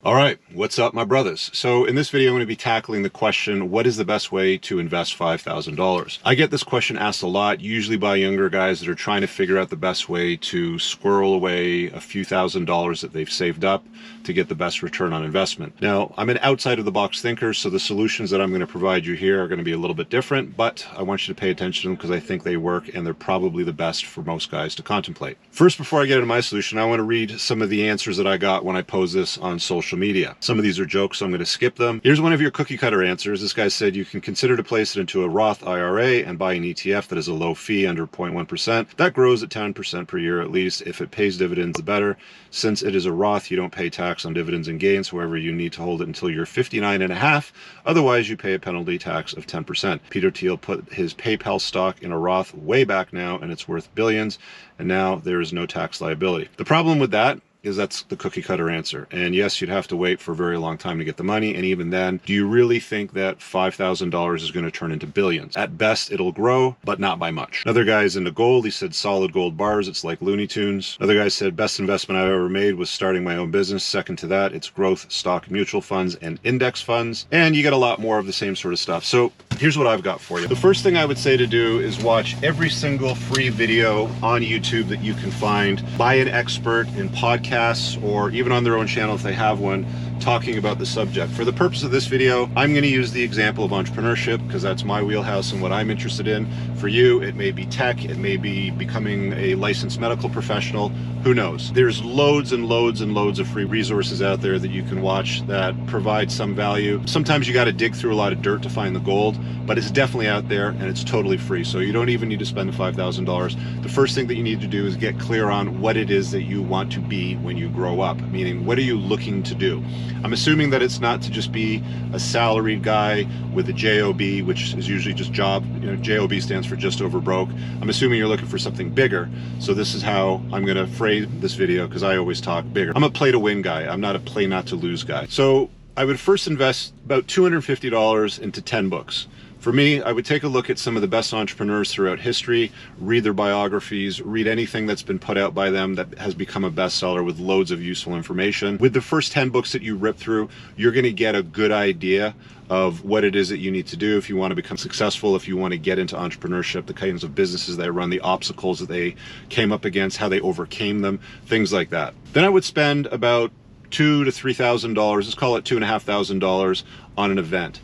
All right, what's up, my brothers? So in this video, I'm going to be tackling the question, what is the best way to invest $5,000? I get this question asked a lot, usually by younger guys that are trying to figure out the best way to squirrel away a few $1,000s that they've saved up to get the best return on investment. Now, I'm an outside of the box thinker, so the solutions that I'm going to provide you here are going to be a little bit different, but I want you to pay attention to them because I think they work and they're probably the best for most guys to contemplate. First, before I get into my solution, I want to read some of the answers that I got when I posed this on social media. Some of these are jokes, so I'm going to skip them. Here's one of your cookie cutter answers. This guy said you can consider to place it into a Roth IRA and buy an ETF that has a low fee under 0.1%. That grows at 10% per year at least. If it pays dividends, the better. Since it is a Roth, you don't pay tax on dividends and gains. However, you need to hold it until you're 59 and a half. Otherwise, you pay a penalty tax of 10%. Peter Thiel put his PayPal stock in a Roth way back now, and it's worth billions. And now there is no tax liability. The problem with that is that's the cookie cutter answer. And yes, you'd have to wait for a very long time to get the money. And even then, do you really think that $5,000 is going to turn into billions? At best, it'll grow, but not by much. Another guy's into gold. He said solid gold bars. It's like Looney Tunes. Another guy said best investment I've ever made was starting my own business. Second to that, it's growth, stock, mutual funds, and index funds. And you get a lot more of the same sort of stuff. So here's what I've got for you. The first thing I would say to do is watch every single free video on YouTube that you can find by an expert in podcasts or even on their own channel if they have one, talking about the subject. For the purpose of this video, I'm going to use the example of entrepreneurship because that's my wheelhouse and what I'm interested in. For you, it may be tech, it may be becoming a licensed medical professional, who knows? There's loads and loads and loads of free resources out there that you can watch that provide some value. Sometimes you got to dig through a lot of dirt to find the gold, but it's definitely out there and it's totally free. So you don't even need to spend the $5,000. The first thing that you need to do is get clear on what it is that you want to be when you grow up, meaning what are you looking to do? I'm assuming that it's not to just be a salaried guy with a JOB, which is usually just job. You know, JOB stands for just over broke. I'm assuming you're looking for something bigger. So this is how I'm going to phrase this video because I always talk bigger. I'm a play to win guy. I'm not a play not to lose guy. So I would first invest about $250 into 10 books. For me, I would take a look at some of the best entrepreneurs throughout history, read their biographies, read anything that's been put out by them that has become a bestseller with loads of useful information. With the first 10 books that you rip through, you're going to get a good idea of what it is that you need to do if you want to become successful, if you want to get into entrepreneurship, the kinds of businesses they run, the obstacles that they came up against, how they overcame them, things like that. Then I would spend about $2,000 to $3,000, let's call it $2,500 on an event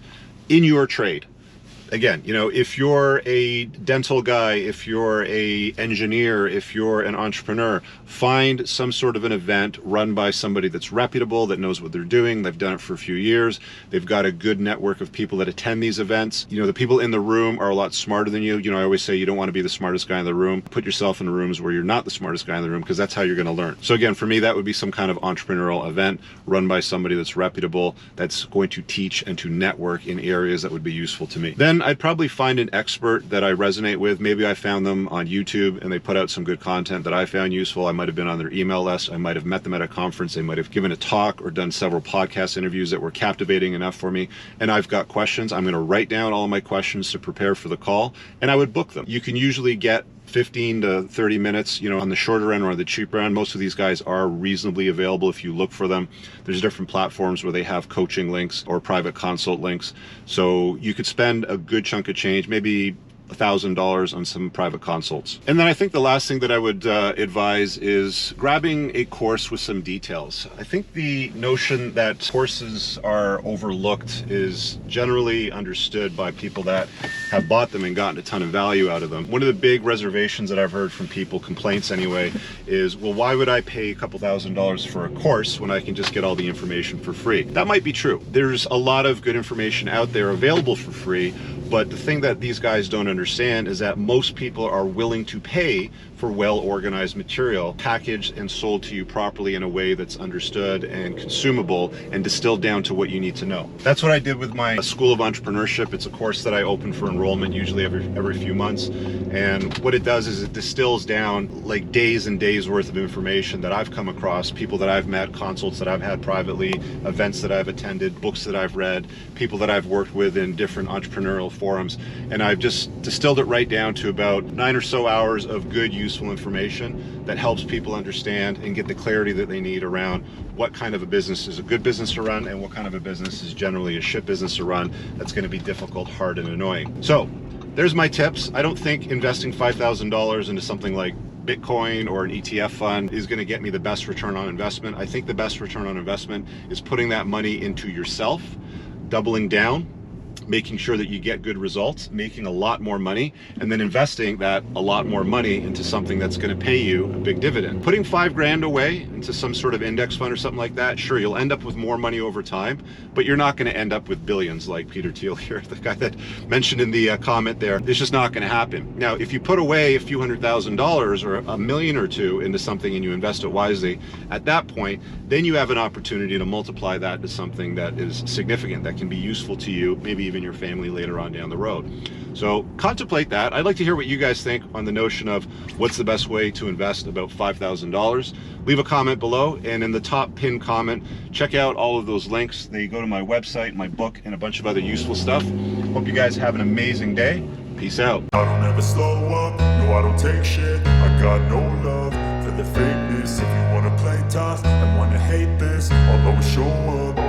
in your trade. Again, you know, if you're a dental guy, if you're a engineer, if you're an entrepreneur, find some sort of an event run by somebody that's reputable, that knows what they're doing. They've done it for a few years. They've got a good network of people that attend these events. You know, the people in the room are a lot smarter than you. You know, I always say you don't want to be the smartest guy in the room. Put yourself in rooms where you're not the smartest guy in the room because that's how you're going to learn. So again, for me, that would be some kind of entrepreneurial event run by somebody that's reputable, that's going to teach and to network in areas that would be useful to me. Then I'd probably find an expert that I resonate with. Maybe I found them on YouTube and they put out some good content that I found useful. I might have been on their email list. I might have met them at a conference. They might have given a talk or done several podcast interviews that were captivating enough for me. And I've got questions. I'm going to write down all of my questions to prepare for the call and I would book them. You can usually get 15 to 30 minutes, you know, on the shorter end or the cheaper end. Most of these guys are reasonably available if you look for them. There's different platforms where they have coaching links or private consult links. So you could spend a good chunk of change, maybe $1,000 on some private consults. And then I think the last thing that I would advise is grabbing a course with some details. I think the notion that courses are overlooked is generally understood by people that have bought them and gotten a ton of value out of them. One of the big reservations that I've heard from people, complaints anyway, is, well, why would I pay a couple $1,000s for a course when I can just get all the information for free? That might be true. There's a lot of good information out there available for free, but the thing that these guys don't understand is that most people are willing to pay for well-organized material, packaged and sold to you properly in a way that's understood and consumable and distilled down to what you need to know. That's what I did with my School of Entrepreneurship. It's a course that I open for enrollment usually every few months. And what it does is it distills down like days and days worth of information that I've come across, people that I've met, consults that I've had privately, events that I've attended, books that I've read, people that I've worked with in different entrepreneurial forums. And I've just distilled it right down to about 9 or so hours of good, useful useful information that helps people understand and get the clarity that they need around what kind of a business is a good business to run and what kind of a business is generally a shit business to run that's going to be difficult, hard, and annoying. So there's my tips. I don't think investing $5,000 into something like Bitcoin or an ETF fund is going to get me the best return on investment. I think the best return on investment is putting that money into yourself, doubling down, making sure that you get good results, making a lot more money, and then investing that a lot more money into something that's going to pay you a big dividend. Putting $5,000 away into some sort of index fund or something like that, sure, you'll end up with more money over time, but you're not going to end up with billions like Peter Thiel here, the guy that mentioned in the comment there. It's just not going to happen. Now, if you put away a few $100,000 or $1 million or two into something and you invest it wisely, at that point, then you have an opportunity to multiply that to something that is significant, that can be useful to you, maybe even your family later on down the road. So contemplate that. I'd like to hear what you guys think on the notion of what's the best way to invest about $5,000. Leave a comment below, and in the top pinned comment, check out all of those links. They go to my website, my book, and a bunch of other useful stuff. Hope you guys have an amazing day. Peace out. I don't ever slow up, no I don't take shit. I got no love for the fakeness. If you wanna play tough and wanna hate this, I'll always show up.